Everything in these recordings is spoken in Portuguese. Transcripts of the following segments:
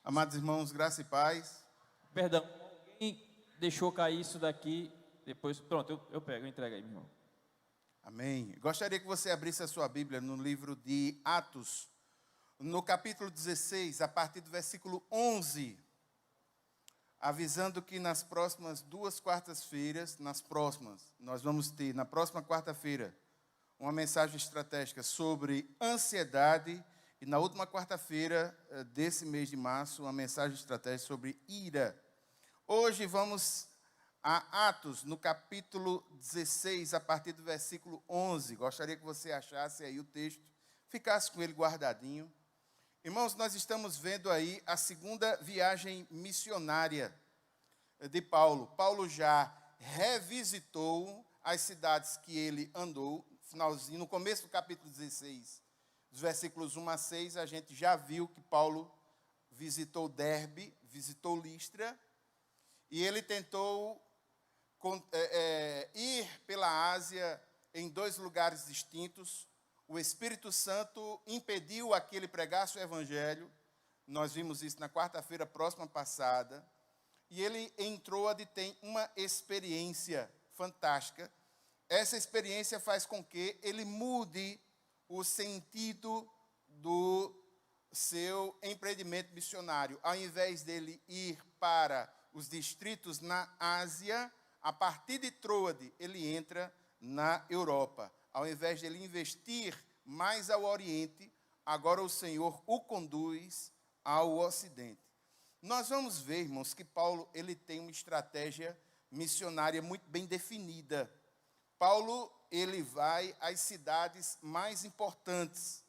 Amados irmãos, graça e paz. Perdão, alguém deixou cair isso daqui, depois, pronto, eu pego, eu entrego aí, meu irmão. Amém. Gostaria que você abrisse a sua Bíblia no livro de Atos, no capítulo 16, a partir do versículo 11, avisando que nas próximas duas quartas-feiras, nós vamos ter, na próxima quarta-feira, uma mensagem estratégica sobre ansiedade, e na última quarta-feira desse mês de março, uma mensagem estratégica sobre ira. Hoje vamos a Atos, no capítulo 16, a partir do versículo 11. Gostaria que você achasse aí o texto, ficasse com ele guardadinho. Irmãos, nós estamos vendo aí a segunda viagem missionária de Paulo. Paulo já revisitou as cidades que ele andou, finalzinho, no começo do capítulo 16, dos versículos 1 a 6, a gente já viu que Paulo visitou Derbe, visitou Listra, e ele tentou ir pela Ásia em dois lugares distintos. O Espírito Santo impediu a que ele pregasse o Evangelho. Nós vimos isso na quarta-feira próxima passada. E ele em Troade tem uma experiência fantástica. Essa experiência faz com que ele mude o sentido do seu empreendimento missionário. Ao invés dele ir para os distritos na Ásia, a partir de Troade, ele entra na Europa. Ao invés de ele investir mais ao Oriente, agora o Senhor o conduz ao Ocidente. Nós vamos ver, irmãos, que Paulo ele tem uma estratégia missionária muito bem definida. Paulo ele vai às cidades mais importantes.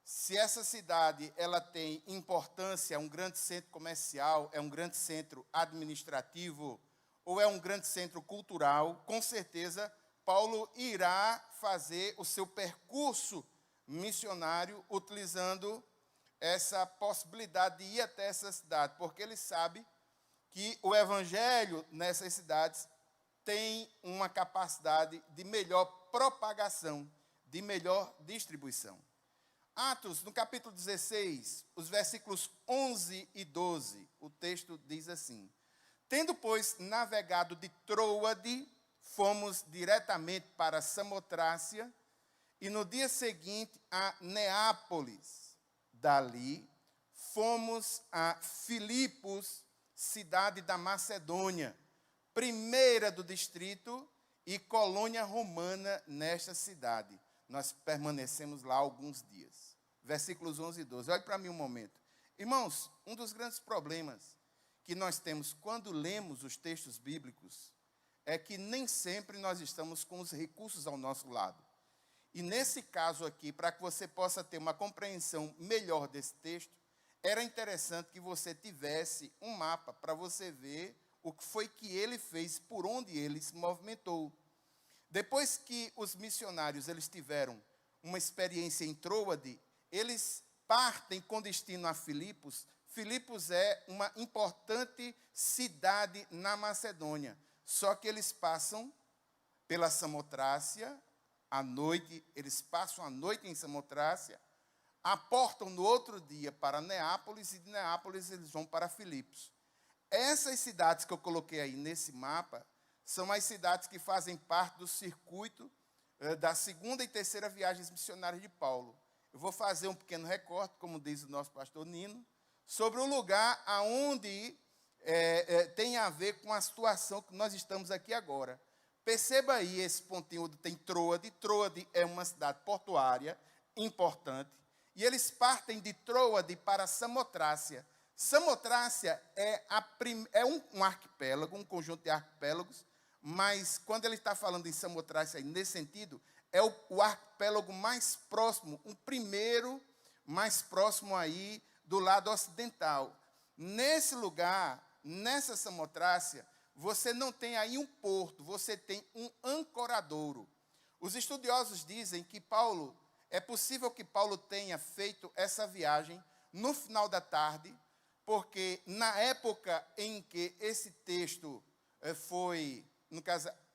Se essa cidade ela tem importância, é um grande centro comercial, é um grande centro administrativo, ou é um grande centro cultural, com certeza Paulo irá fazer o seu percurso missionário utilizando essa possibilidade de ir até essa cidade, porque ele sabe que o evangelho nessas cidades tem uma capacidade de melhor propagação, de melhor distribuição. Atos, no capítulo 16, os versículos 11 e 12, o texto diz assim: Tendo, pois, navegado de Troade, fomos diretamente para Samotrácia, e no dia seguinte a Neápolis. Dali, fomos a Filipos, cidade da Macedônia, primeira do distrito e colônia romana nesta cidade. Nós permanecemos lá alguns dias. Versículos 11 e 12. Olhe para mim um momento. Irmãos, um dos grandes problemas que nós temos quando lemos os textos bíblicos é que nem sempre nós estamos com os recursos ao nosso lado. E nesse caso aqui, para que você possa ter uma compreensão melhor desse texto, era interessante que você tivesse um mapa para você ver o que foi que ele fez, por onde ele se movimentou. Depois que os missionários eles tiveram uma experiência em Troade, eles partem com destino a Filipos. Filipos é uma importante cidade na Macedônia. Só que eles passam pela Samotrácia, à noite, eles passam a noite em Samotrácia, aportam no outro dia para Neápolis, e de Neápolis eles vão para Filipos. Essas cidades que eu coloquei aí nesse mapa, são as cidades que fazem parte do circuito da segunda e terceira viagens missionárias de Paulo. Eu vou fazer um pequeno recorte, como diz o nosso pastor Nino, sobre o lugar aonde tem a ver com a situação que nós estamos aqui agora. Perceba aí esse pontinho onde tem Troade. Troade é uma cidade portuária importante. E eles partem de Troade para Samotrácia. Samotrácia é um arquipélago, um conjunto de arquipélagos, mas quando ele está falando em Samotrácia, nesse sentido, é o arquipélago mais próximo, o primeiro mais próximo aí do lado ocidental. Nesse lugar, nessa Samotrácia, você não tem aí um porto, você tem um ancoradouro. Os estudiosos dizem que é possível que Paulo tenha feito essa viagem no final da tarde, porque na época em que esse texto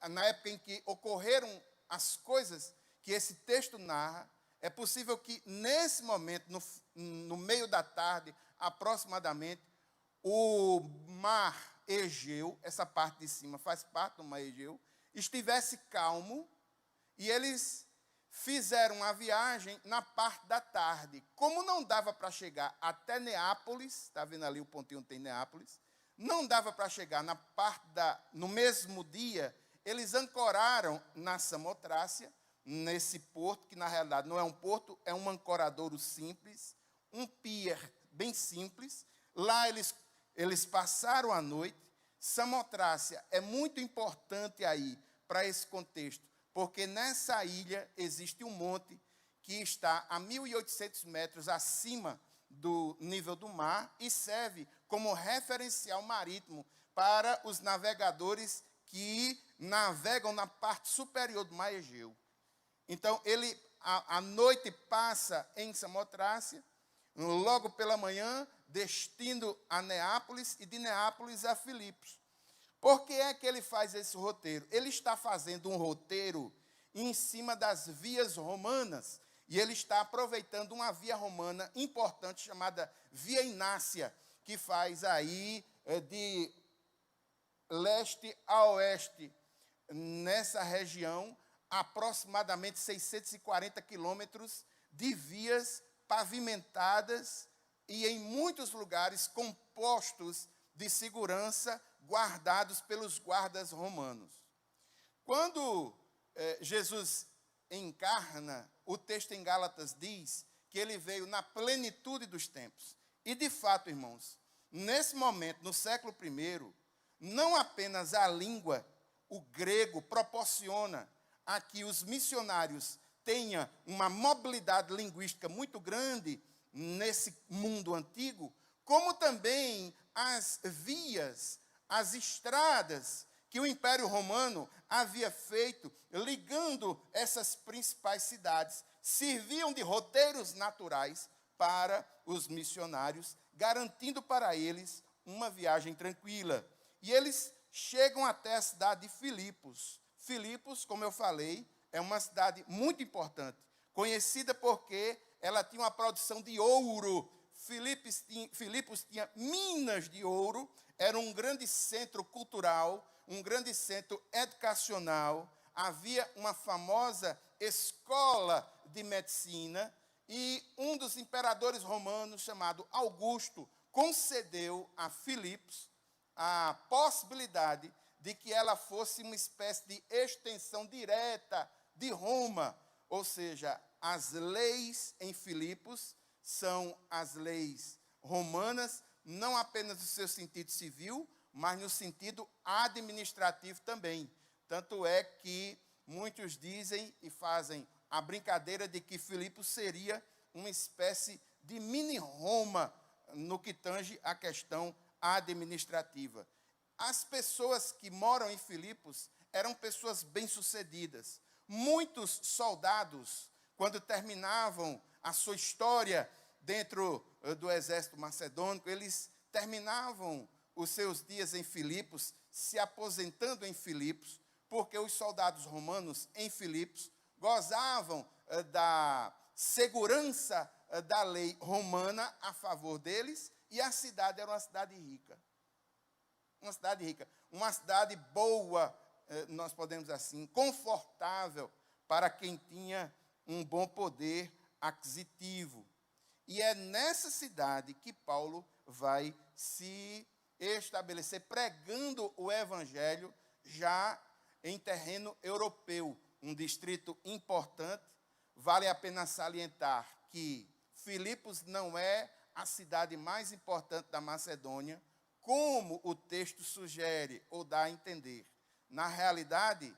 na época em que ocorreram as coisas que esse texto narra, É possível que, nesse momento, no meio da tarde, aproximadamente, o mar Egeu, essa parte de cima faz parte do mar Egeu, estivesse calmo, e eles fizeram a viagem na parte da tarde. Como não dava para chegar até Neápolis, está vendo ali o pontinho onde tem Neápolis, não dava para chegar no mesmo dia, eles ancoraram na Samotrácia, nesse porto, que na realidade não é um porto, é um ancoradouro simples, um pier bem simples. Lá eles passaram a noite. Samotrácia é muito importante aí para esse contexto, porque nessa ilha existe um monte que está a 1.800 metros acima do nível do mar e serve como referencial marítimo para os navegadores que navegam na parte superior do mar Egeu. Então, a noite passa em Samotrácia, logo pela manhã, destino a Neápolis e de Neápolis a Filipos. Por que é que ele faz esse roteiro? Ele está fazendo um roteiro em cima das vias romanas, e ele está aproveitando uma via romana importante chamada Via Inácia, que faz aí de leste a oeste, nessa região, aproximadamente 640 quilômetros de vias pavimentadas e, em muitos lugares, com postos de segurança guardados pelos guardas romanos. Quando Jesus encarna, o texto em Gálatas diz que ele veio na plenitude dos tempos. E, de fato, irmãos, nesse momento, no século I, não apenas a língua, o grego, proporciona a que os missionários tenham uma mobilidade linguística muito grande nesse mundo antigo, como também as vias, as estradas que o Império Romano havia feito, ligando essas principais cidades, serviam de roteiros naturais para os missionários, garantindo para eles uma viagem tranquila. E eles chegam até a cidade de Filipos. Filipos, como eu falei, é uma cidade muito importante, conhecida porque ela tinha uma produção de ouro. Filipos tinha minas de ouro, era um grande centro cultural, um grande centro educacional, havia uma famosa escola de medicina, e um dos imperadores romanos, chamado Augusto, concedeu a Filipos a possibilidade de que ela fosse uma espécie de extensão direta de Roma, ou seja, as leis em Filipos são as leis romanas, não apenas no seu sentido civil, mas no sentido administrativo também. Tanto é que muitos dizem e fazem a brincadeira de que Filipos seria uma espécie de mini-Roma no que tange a questão administrativa. As pessoas que moram em Filipos eram pessoas bem-sucedidas. Muitos soldados, quando terminavam a sua história dentro do exército macedônico, eles terminavam os seus dias em Filipos, se aposentando em Filipos, porque os soldados romanos em Filipos gozavam da segurança da lei romana a favor deles, e a cidade era uma cidade rica. Uma cidade boa, nós podemos assim, confortável para quem tinha um bom poder aquisitivo. E é nessa cidade que Paulo vai se estabelecer, pregando o evangelho já em terreno europeu, um distrito importante. Vale a pena salientar que Filipos não é a cidade mais importante da Macedônia, como o texto sugere ou dá a entender. Na realidade,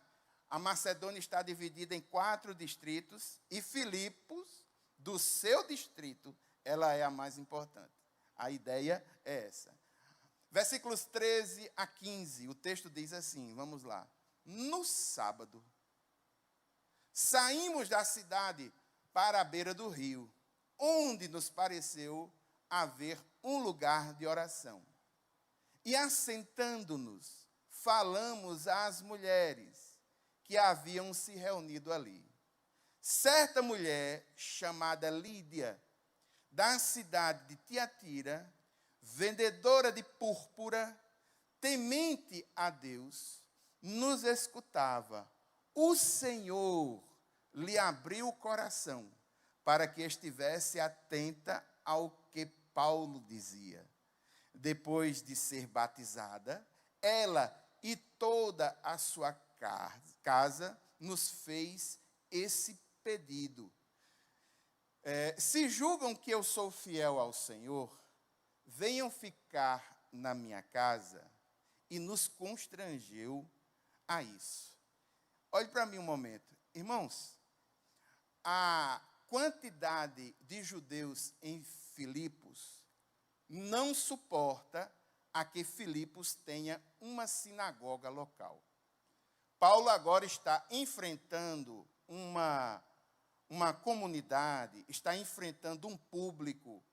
a Macedônia está dividida em 4 distritos e Filipos, do seu distrito, ela é a mais importante. A ideia é essa. Versículos 13 a 15, o texto diz assim, vamos lá. No sábado, saímos da cidade para a beira do rio, onde nos pareceu haver um lugar de oração. E assentando-nos, falamos às mulheres que haviam se reunido ali. certa mulher chamada Lídia, da cidade de Tiatira, vendedora de púrpura, temente a Deus, nos escutava. O Senhor lhe abriu o coração para que estivesse atenta ao que Paulo dizia. Depois de ser batizada, ela e toda a sua casa nos fez esse pedido. Se julgam que eu sou fiel ao Senhor, venham ficar na minha casa. E nos constrangeu a isso. Olhe para mim um momento. Irmãos, a quantidade de judeus em Filipos não suporta a que Filipos tenha uma sinagoga local. Paulo agora está enfrentando uma comunidade, está enfrentando um público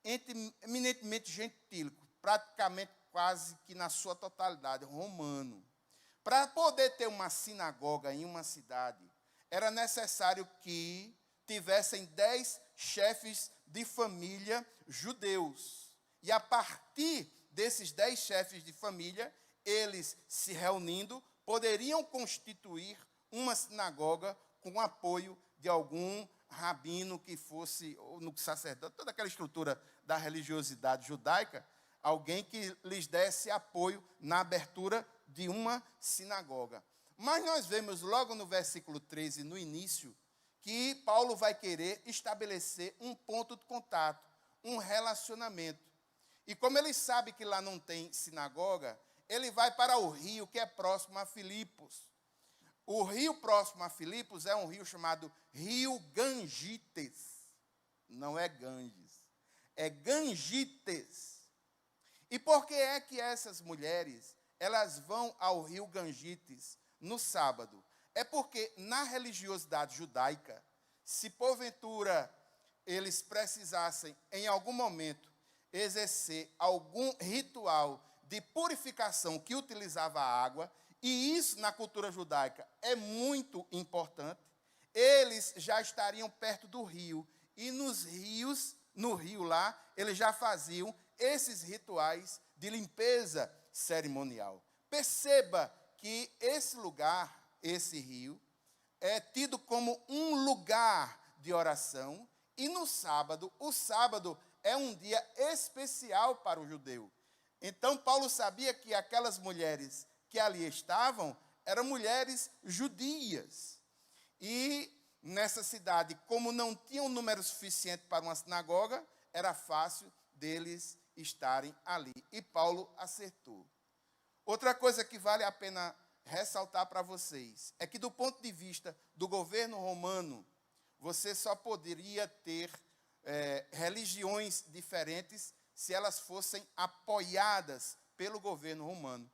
eminentemente gentílico, praticamente quase que na sua totalidade, romano. Para poder ter uma sinagoga em uma cidade, era necessário que tivessem 10 chefes de família judeus. E a partir desses 10 chefes de família, eles se reunindo, poderiam constituir uma sinagoga com o apoio de algum rabino que fosse, ou no sacerdote, toda aquela estrutura da religiosidade judaica, alguém que lhes desse apoio na abertura de uma sinagoga. Mas nós vemos logo no versículo 13, no início, que Paulo vai querer estabelecer um ponto de contato, um relacionamento. E como ele sabe que lá não tem sinagoga, ele vai para o rio que é próximo a Filipos. O rio próximo a Filipos é um rio chamado Rio Gangites. Não é Ganges, é Gangites. E por que é que essas mulheres, elas vão ao rio Gangites no sábado? É porque na religiosidade judaica, se porventura eles precisassem, em algum momento, exercer algum ritual de purificação que utilizava a água, e isso na cultura judaica é muito importante, eles já estariam perto do rio, e no rio lá, eles já faziam esses rituais de limpeza cerimonial. Perceba que esse lugar, esse rio, é tido como um lugar de oração, e no sábado, o sábado é um dia especial para o judeu. Então, Paulo sabia que aquelas mulheres que ali estavam eram mulheres judias. E nessa cidade, como não tinham número suficiente para uma sinagoga, era fácil deles estarem ali. E Paulo acertou. Outra coisa que vale a pena ressaltar para vocês é que, do ponto de vista do governo romano, você só poderia ter religiões diferentes se elas fossem apoiadas pelo governo romano.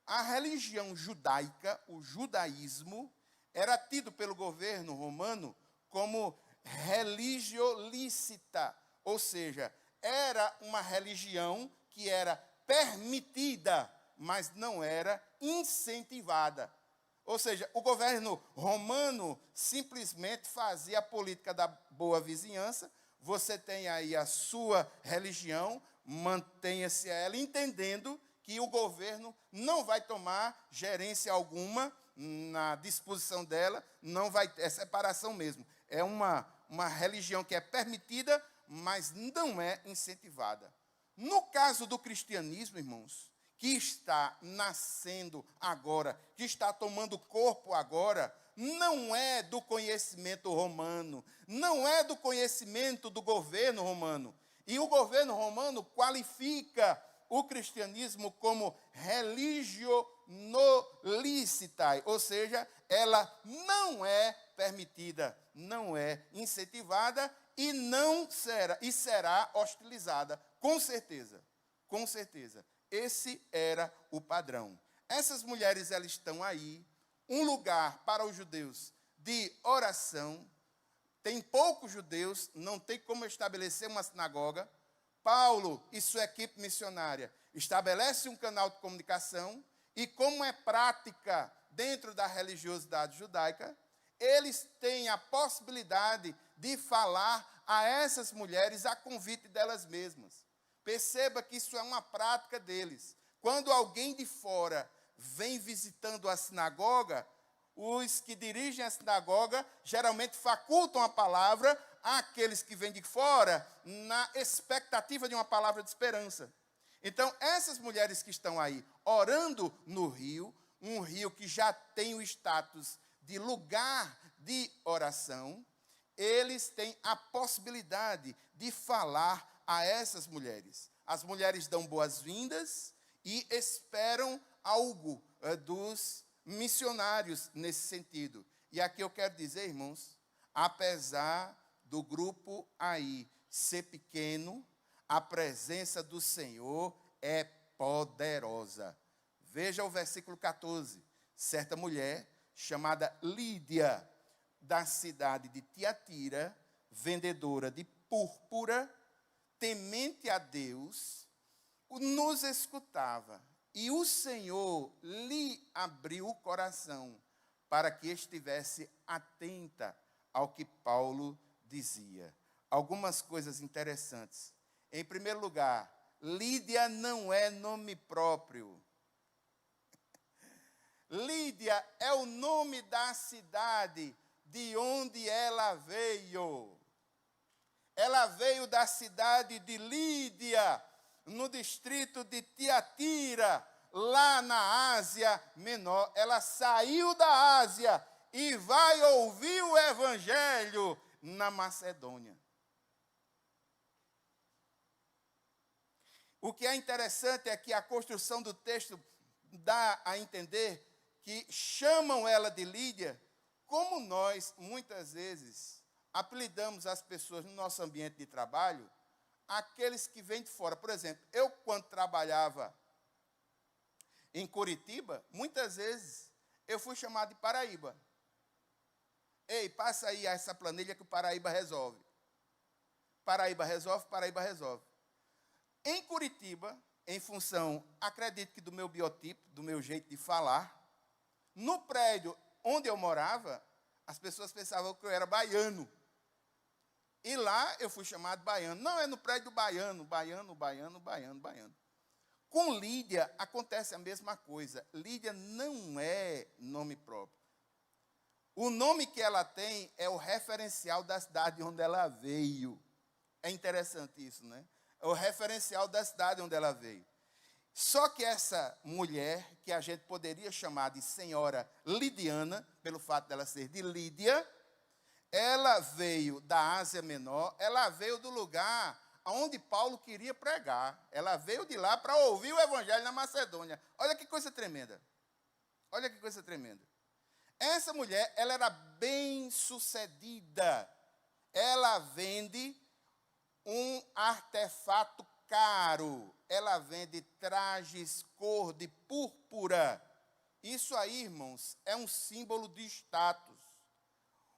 A religião judaica, o judaísmo, era tido pelo governo romano como religio lícita, ou seja, era uma religião que era permitida, mas não era incentivada. Ou seja, o governo romano simplesmente fazia a política da boa vizinhança. Você tem aí a sua religião, mantenha-se a ela, entendendo que o governo não vai tomar gerência alguma na disposição dela, não vai ter separação mesmo. É uma religião que é permitida, mas não é incentivada. No caso do cristianismo, irmãos, que está nascendo agora, que está tomando corpo agora, não é do conhecimento romano, não é do conhecimento do governo romano. E o governo romano qualifica o cristianismo como religio licitae, ou seja, ela não é permitida, não é incentivada e não será, e será hostilizada, com certeza, com certeza. Esse era o padrão. Essas mulheres, elas estão aí, um lugar para os judeus de oração. Tem poucos judeus, não tem como estabelecer uma sinagoga. Paulo e sua equipe missionária estabelece um canal de comunicação, e como é prática dentro da religiosidade judaica, eles têm a possibilidade de falar a essas mulheres a convite delas mesmas. Perceba que isso é uma prática deles. Quando alguém de fora vem visitando a sinagoga, os que dirigem a sinagoga geralmente facultam a palavra àqueles que vêm de fora na expectativa de uma palavra de esperança. Então, essas mulheres que estão aí orando no rio, um rio que já tem o status de lugar de oração, eles têm a possibilidade de falar a essas mulheres. As mulheres dão boas-vindas e esperam algo dos missionários nesse sentido. E aqui eu quero dizer, irmãos, apesar do grupo aí ser pequeno, a presença do Senhor é poderosa. Veja o versículo 14. Certa mulher, chamada Lídia, da cidade de Tiatira, vendedora de púrpura, temente a Deus, nos escutava. E o Senhor lhe abriu o coração para que estivesse atenta ao que Paulo dizia. Algumas coisas interessantes. Em primeiro lugar, Lídia não é nome próprio. Lídia é o nome da cidade de onde ela veio. Ela veio da cidade de Lídia, no distrito de Tiatira, lá na Ásia Menor. Ela saiu da Ásia e vai ouvir o Evangelho na Macedônia. O que é interessante é que a construção do texto dá a entender que chamam ela de Lídia, como nós, muitas vezes, apelidamos as pessoas no nosso ambiente de trabalho, aqueles que vêm de fora. Por exemplo, eu, quando trabalhava em Curitiba, muitas vezes eu fui chamado de Paraíba. Ei, passa aí essa planilha que o Paraíba resolve. Paraíba resolve, Paraíba resolve. Em Curitiba, em função, acredito que do meu biotipo, do meu jeito de falar, no prédio onde eu morava, as pessoas pensavam que eu era baiano. E lá eu fui chamado baiano. Não, é no prédio do baiano, baiano. Com Lídia acontece a mesma coisa. Lídia não é nome próprio. O nome que ela tem é o referencial da cidade onde ela veio. É interessante isso, né? É o referencial da cidade onde ela veio. Só que essa mulher, que a gente poderia chamar de senhora lidiana, pelo fato dela ser de Lídia, ela veio da Ásia Menor, ela veio do lugar onde Paulo queria pregar. Ela veio de lá para ouvir o Evangelho na Macedônia. Olha que coisa tremenda. Olha que coisa tremenda. Essa mulher, ela era bem-sucedida. Ela vende um artefato caro. Ela vende trajes cor de púrpura. Isso aí, irmãos, é um símbolo de status.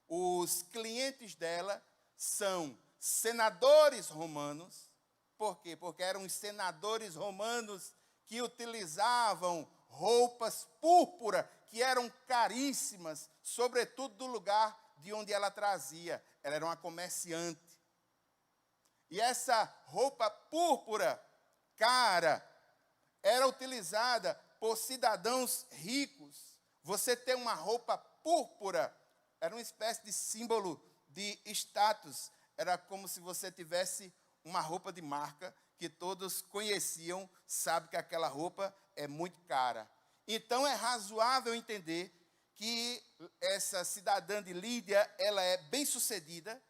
Os clientes dela são senadores romanos. Por quê? Porque eram os senadores romanos que utilizavam roupas púrpura, que eram caríssimas, sobretudo do lugar de onde ela trazia. Ela era uma comerciante. E essa roupa púrpura, cara, era utilizada por cidadãos ricos. Você ter uma roupa púrpura era uma espécie de símbolo de status. Era como se você tivesse uma roupa de marca que todos conheciam, sabe que aquela roupa é muito cara. Então é razoável entender que essa cidadã de Lídia, ela é bem-sucedida,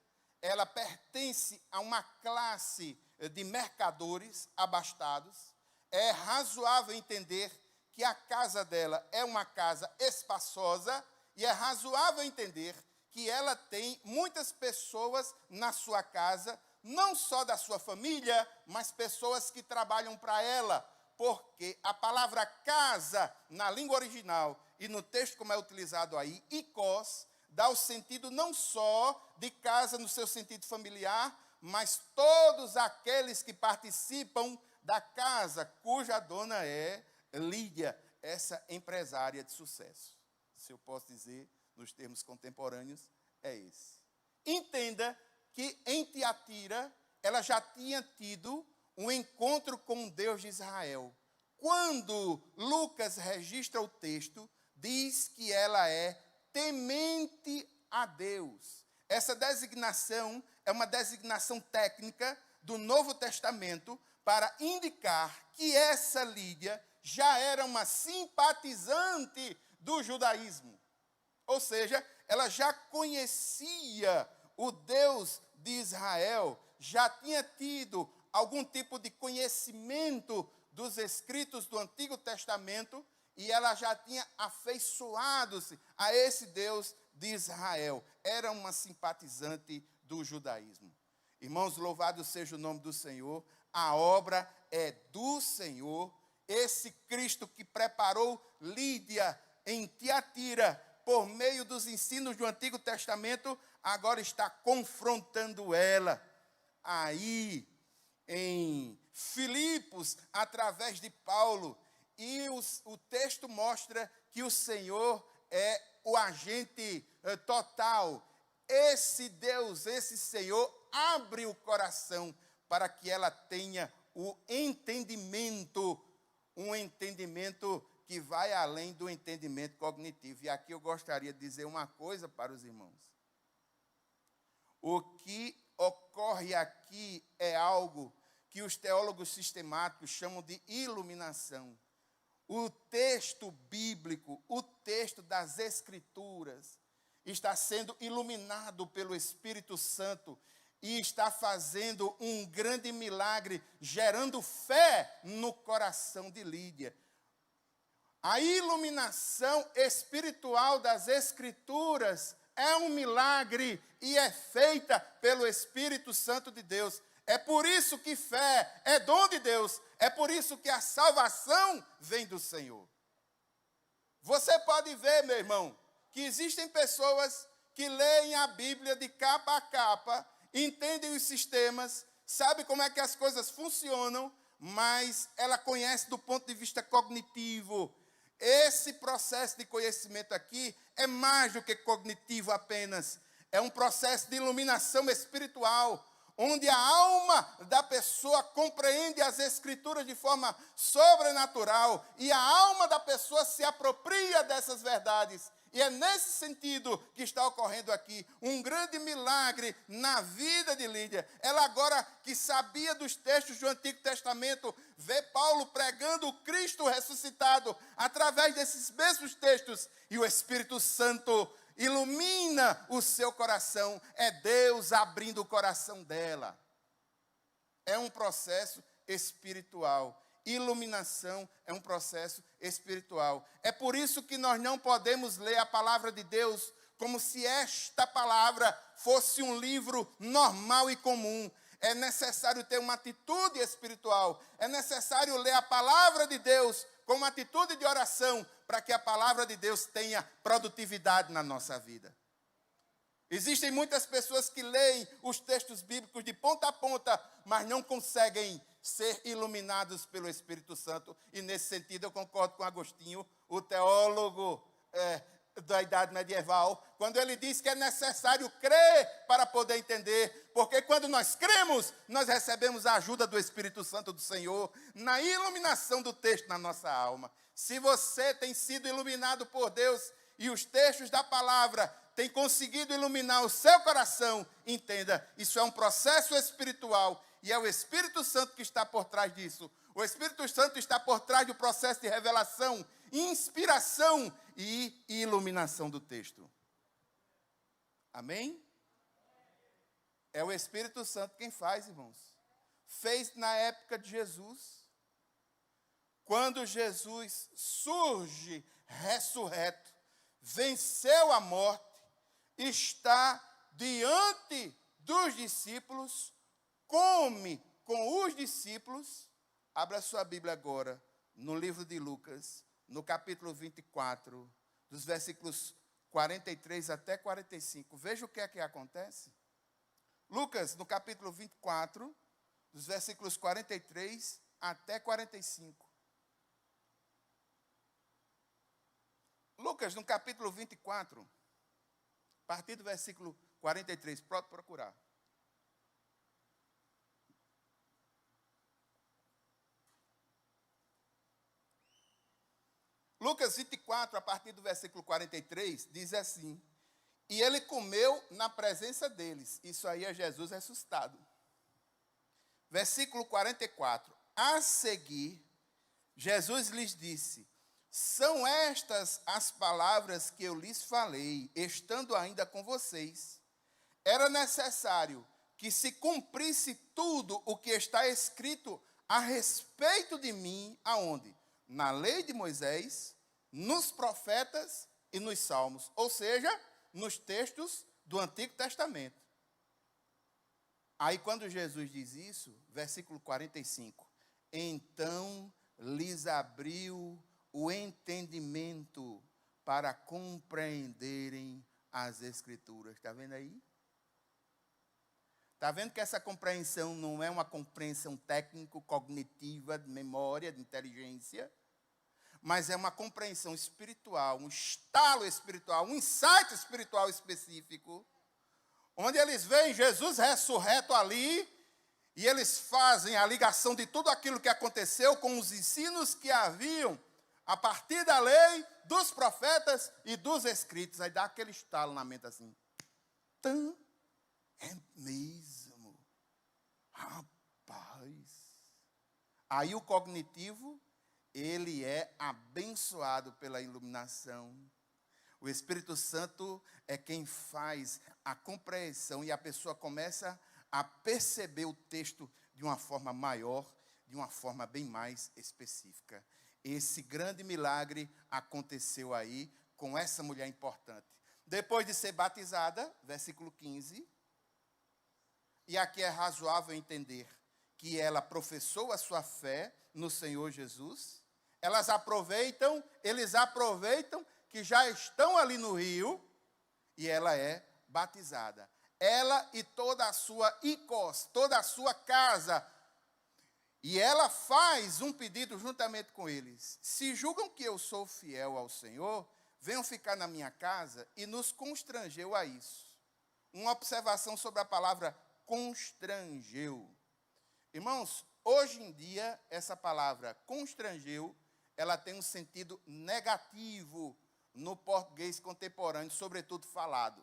ela pertence a uma classe de mercadores abastados. É razoável entender que a casa dela é uma casa espaçosa e é razoável entender que ela tem muitas pessoas na sua casa, não só da sua família, mas pessoas que trabalham para ela, porque a palavra casa, na língua original e no texto como é utilizado aí, ikos, dá o sentido não só de casa no seu sentido familiar, mas todos aqueles que participam da casa, cuja dona é Lídia, essa empresária de sucesso, se eu posso dizer nos termos contemporâneos, é esse. Entenda que em Tiatira, ela já tinha tido um encontro com o Deus de Israel. Quando Lucas registra o texto, diz que ela é temente a Deus. Essa designação é uma designação técnica do Novo Testamento para indicar que essa Lídia já era uma simpatizante do judaísmo. Ou seja, ela já conhecia o Deus de Israel, já tinha tido algum tipo de conhecimento dos escritos do Antigo Testamento e ela já tinha afeiçoado-se a esse Deus de Israel. Era uma simpatizante do judaísmo. Irmãos, louvado seja o nome do Senhor. A obra é do Senhor. Esse Cristo que preparou Lídia em Tiatira por meio dos ensinos do Antigo Testamento, agora está confrontando ela aí em Filipos, através de Paulo. E o texto mostra que o Senhor é o agente total. Esse Deus, esse Senhor, abre o coração para que ela tenha o entendimento, um entendimento que vai além do entendimento cognitivo. E aqui eu gostaria de dizer uma coisa para os irmãos. O que ocorre aqui é algo que os teólogos sistemáticos chamam de iluminação. O texto bíblico, o texto das Escrituras, está sendo iluminado pelo Espírito Santo e está fazendo um grande milagre, gerando fé no coração de Lídia. A iluminação espiritual das Escrituras é um milagre e é feita pelo Espírito Santo de Deus. É por isso que fé é dom de Deus. É por isso que a salvação vem do Senhor. Você pode ver, meu irmão, que existem pessoas que leem a Bíblia de capa a capa, entendem os sistemas, sabem como é que as coisas funcionam, mas ela conhece do ponto de vista cognitivo. Esse processo de conhecimento aqui é mais do que cognitivo apenas. É um processo de iluminação espiritual, onde a alma da pessoa compreende as Escrituras de forma sobrenatural e a alma da pessoa se apropria dessas verdades. E é nesse sentido que está ocorrendo aqui um grande milagre na vida de Lídia. Ela agora que sabia dos textos do Antigo Testamento, vê Paulo pregando o Cristo ressuscitado através desses mesmos textos. E o Espírito Santo ilumina o seu coração. É Deus abrindo o coração dela. É um processo espiritual. Iluminação é um processo espiritual. É por isso que nós não podemos ler a palavra de Deus como se esta palavra fosse um livro normal e comum. É necessário ter uma atitude espiritual. É necessário ler a palavra de Deus com uma atitude de oração para que a palavra de Deus tenha produtividade na nossa vida. Existem muitas pessoas que leem os textos bíblicos de ponta a ponta, mas não conseguem ser iluminados pelo Espírito Santo. E nesse sentido eu concordo com Agostinho, o teólogo da Idade Medieval, quando ele diz que é necessário crer para poder entender, porque quando nós cremos, nós recebemos a ajuda do Espírito Santo do Senhor na iluminação do texto na nossa alma. Se você tem sido iluminado por Deus e os textos da palavra têm conseguido iluminar o seu coração, entenda, isso é um processo espiritual e é o Espírito Santo que está por trás disso. O Espírito Santo está por trás do processo de revelação, inspiração e iluminação do texto. Amém? É o Espírito Santo quem faz, irmãos. Fez na época de Jesus. Quando Jesus surge ressurreto, venceu a morte, está diante dos discípulos, come com os discípulos. Abra sua Bíblia agora, no livro de Lucas, no capítulo 24, dos versículos 43 até 45. Veja o que é que acontece. Lucas, no capítulo 24, dos versículos 43 até 45. Lucas, no capítulo 24, partir do versículo 43, pode procurar. Lucas 24, a partir do versículo 43, diz assim: e ele comeu na presença deles. Isso aí é Jesus ressuscitado. Versículo 44. A seguir, Jesus lhes disse: são estas as palavras que eu lhes falei, estando ainda com vocês. Era necessário que se cumprisse tudo o que está escrito a respeito de mim, aonde? Na lei de Moisés, nos profetas e nos salmos. Ou seja, nos textos do Antigo Testamento. Aí quando Jesus diz isso, versículo 45, então lhes abriu o entendimento para compreenderem as Escrituras. Está vendo aí? Está vendo que essa compreensão não é uma compreensão técnico-cognitiva, de memória, de inteligência, mas é uma compreensão espiritual, um estalo espiritual, um insight espiritual específico, onde eles veem Jesus ressurreto ali, e eles fazem a ligação de tudo aquilo que aconteceu com os ensinos que haviam, a partir da lei, dos profetas e dos escritos. Aí dá aquele estalo na mente assim. Tã, é mesmo. Rapaz. Aí o cognitivo, ele é abençoado pela iluminação. O Espírito Santo é quem faz a compreensão e a pessoa começa a perceber o texto de uma forma maior, de uma forma bem mais específica. Esse grande milagre aconteceu aí com essa mulher importante. Depois de ser batizada, versículo 15, e aqui é razoável entender que ela professou a sua fé no Senhor Jesus. Eles aproveitam que já estão ali no rio, e ela é batizada. Ela e toda a sua icos, toda a sua casa. E ela faz um pedido juntamente com eles. Se julgam que eu sou fiel ao Senhor, venham ficar na minha casa, e nos constrangeu a isso. Uma observação sobre a palavra constrangeu. Irmãos, hoje em dia, essa palavra constrangeu, ela tem um sentido negativo no português contemporâneo, sobretudo falado.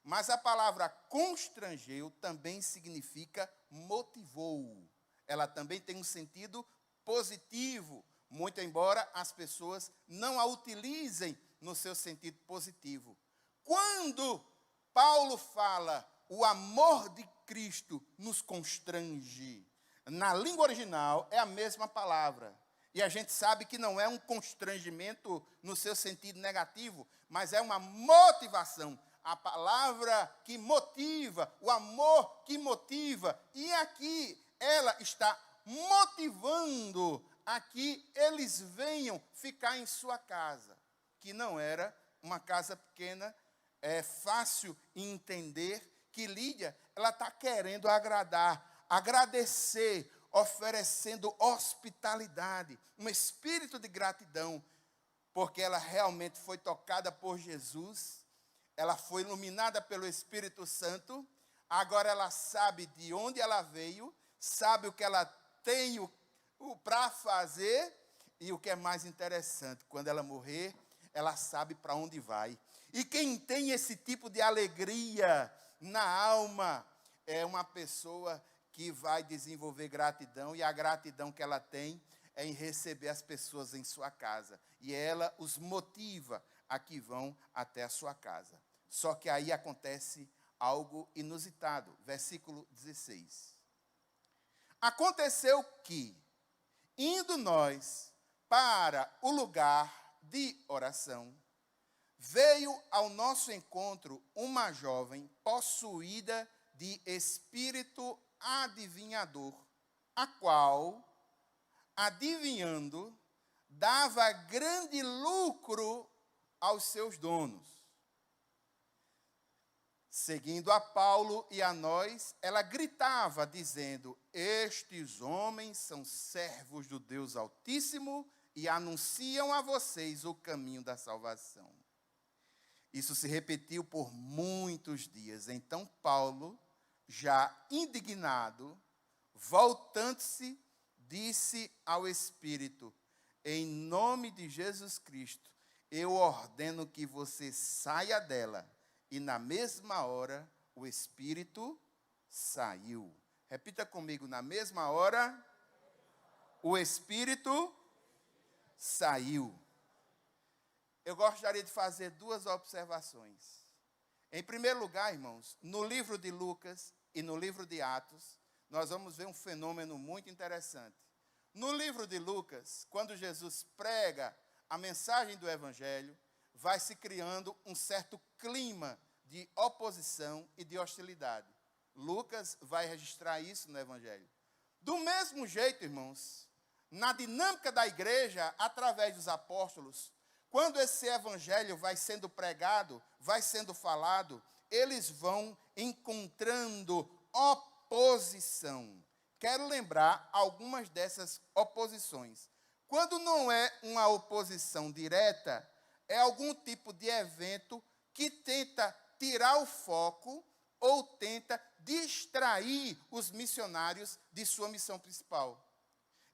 Mas a palavra constrangeu também significa motivou. Ela também tem um sentido positivo, muito embora as pessoas não a utilizem no seu sentido positivo. Quando Paulo fala, o amor de Cristo nos constrange, na língua original é a mesma palavra. E a gente sabe que não é um constrangimento no seu sentido negativo, mas é uma motivação. A palavra que motiva, o amor que motiva. E aqui ela está motivando a que eles venham ficar em sua casa, que não era uma casa pequena. É fácil entender que Lídia, ela está querendo agradar, agradecer, oferecendo hospitalidade, um espírito de gratidão, porque ela realmente foi tocada por Jesus, ela foi iluminada pelo Espírito Santo, agora ela sabe de onde ela veio, sabe o que ela tem para fazer, e o que é mais interessante, quando ela morrer, ela sabe para onde vai. E quem tem esse tipo de alegria na alma é uma pessoa que vai desenvolver gratidão, e a gratidão que ela tem é em receber as pessoas em sua casa. E ela os motiva a que vão até a sua casa. Só que aí acontece algo inusitado. Versículo 16. Aconteceu que, indo nós para o lugar de oração, veio ao nosso encontro uma jovem possuída de espírito adivinhador, a qual, adivinhando, dava grande lucro aos seus donos. Seguindo a Paulo e a nós, ela gritava, dizendo: estes homens são servos do Deus Altíssimo e anunciam a vocês o caminho da salvação. Isso se repetiu por muitos dias. Então Paulo, já indignado, voltando-se, disse ao Espírito: em nome de Jesus Cristo, eu ordeno que você saia dela. E na mesma hora, o Espírito saiu. Repita comigo: na mesma hora, o Espírito saiu. Eu gostaria de fazer duas observações. Em primeiro lugar, irmãos, no livro de Lucas e no livro de Atos, nós vamos ver um fenômeno muito interessante. No livro de Lucas, quando Jesus prega a mensagem do Evangelho, vai se criando um certo clima de oposição e de hostilidade. Lucas vai registrar isso no Evangelho. Do mesmo jeito, irmãos, na dinâmica da igreja, através dos apóstolos, quando esse Evangelho vai sendo pregado, vai sendo falado, eles vão encontrando oposição. Quero lembrar algumas dessas oposições. Quando não é uma oposição direta, é algum tipo de evento que tenta tirar o foco ou tenta distrair os missionários de sua missão principal.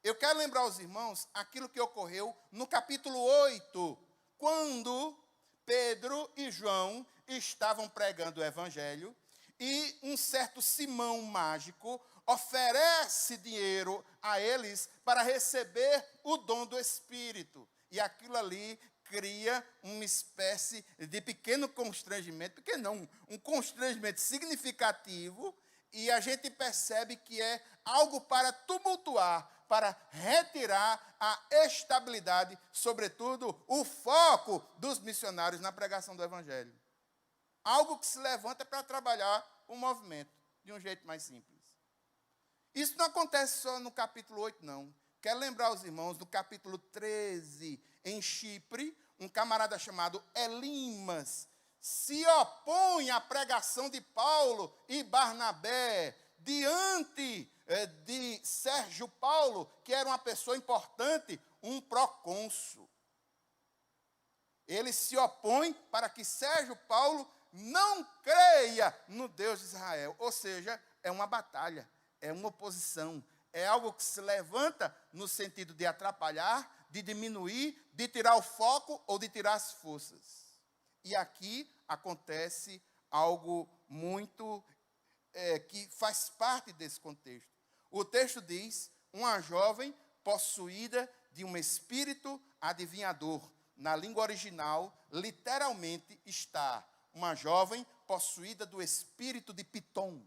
Eu quero lembrar aos irmãos aquilo que ocorreu no capítulo 8, quando Pedro e João estavam pregando o Evangelho e um certo Simão mágico oferece dinheiro a eles para receber o dom do Espírito. E aquilo ali cria uma espécie de pequeno constrangimento, pequeno não, um constrangimento significativo, e a gente percebe que é algo para tumultuar, para retirar a estabilidade, sobretudo o foco dos missionários na pregação do Evangelho. Algo que se levanta para trabalhar o movimento de um jeito mais simples. Isso não acontece só no capítulo 8, não. Quero lembrar aos irmãos, no capítulo 13, em Chipre, um camarada chamado Elimas se opõe à pregação de Paulo e Barnabé diante de Sérgio Paulo, que era uma pessoa importante, um procônsul. Ele se opõe para que Sérgio Paulo não creia no Deus de Israel. Ou seja, é uma batalha, é uma oposição, é algo que se levanta no sentido de atrapalhar, de diminuir, de tirar o foco ou de tirar as forças. E aqui acontece algo muito que faz parte desse contexto. O texto diz: uma jovem possuída de um espírito adivinhador. Na língua original, literalmente está uma jovem possuída do espírito de Pitom.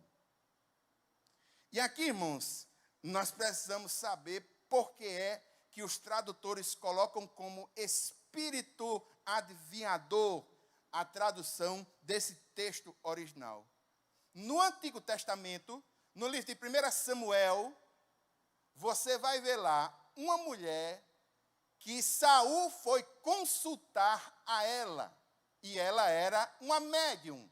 E aqui, irmãos, nós precisamos saber por que é que os tradutores colocam como espírito adivinhador a tradução desse texto original. No Antigo Testamento, no livro de 1 Samuel, você vai ver lá uma mulher que Saul foi consultar a ela, e ela era uma médium.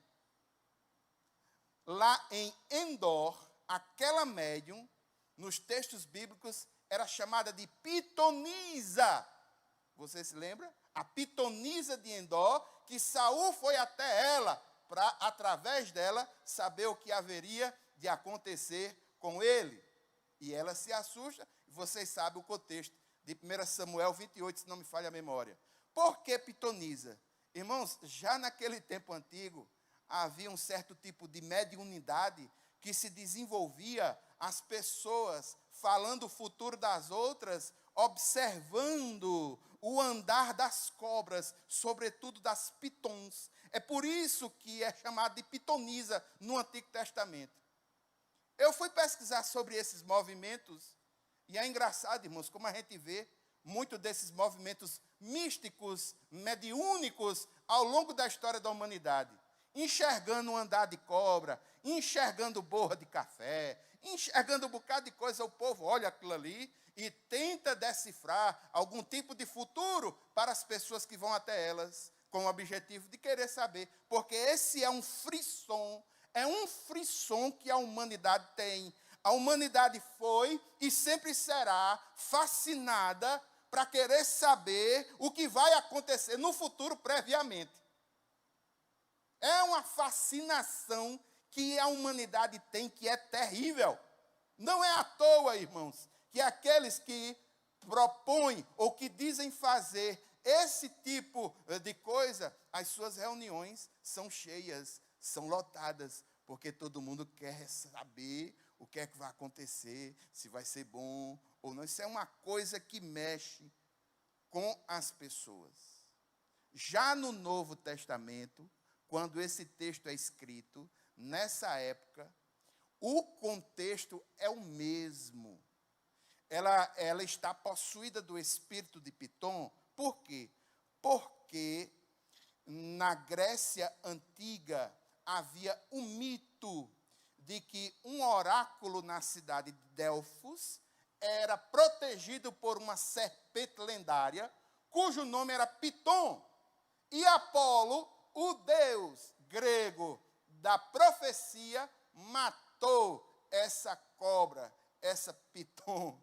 Lá em Endor, aquela médium, nos textos bíblicos, era chamada de pitonisa. Você se lembra? A pitonisa de Endor, que Saul foi até ela, para, através dela, saber o que haveria de acontecer com ele. E ela se assusta, e vocês sabem o contexto de 1 Samuel 28, se não me falha a memória. Por que pitonisa? Irmãos, já naquele tempo antigo, havia um certo tipo de mediunidade que se desenvolvia, as pessoas falando o futuro das outras, observando o andar das cobras, sobretudo das pitons. É por isso que é chamado de pitonisa no Antigo Testamento. Eu fui pesquisar sobre esses movimentos, e é engraçado, irmãos, como a gente vê muito desses movimentos místicos, mediúnicos, ao longo da história da humanidade. Enxergando o andar de cobra, enxergando borra de café, enxergando um bocado de coisa, o povo olha aquilo ali e tenta decifrar algum tipo de futuro para as pessoas que vão até elas, com o objetivo de querer saber, porque esse é um frisson que a humanidade tem. A humanidade foi e sempre será fascinada para querer saber o que vai acontecer no futuro previamente. É uma fascinação que a humanidade tem, que é terrível. Não é à toa, irmãos, que aqueles que propõem ou que dizem fazer esse tipo de coisa, as suas reuniões são cheias, são lotadas, porque todo mundo quer saber o que é que vai acontecer, se vai ser bom ou não. Isso é uma coisa que mexe com as pessoas. Já no Novo Testamento, quando esse texto é escrito, nessa época, o contexto é o mesmo. Ela está possuída do espírito de Pitom. Por quê? Porque na Grécia Antiga havia um mito de que um oráculo na cidade de Delfos era protegido por uma serpente lendária, cujo nome era Pitom. E Apolo, o deus grego da profecia, matou essa cobra, essa Pitom.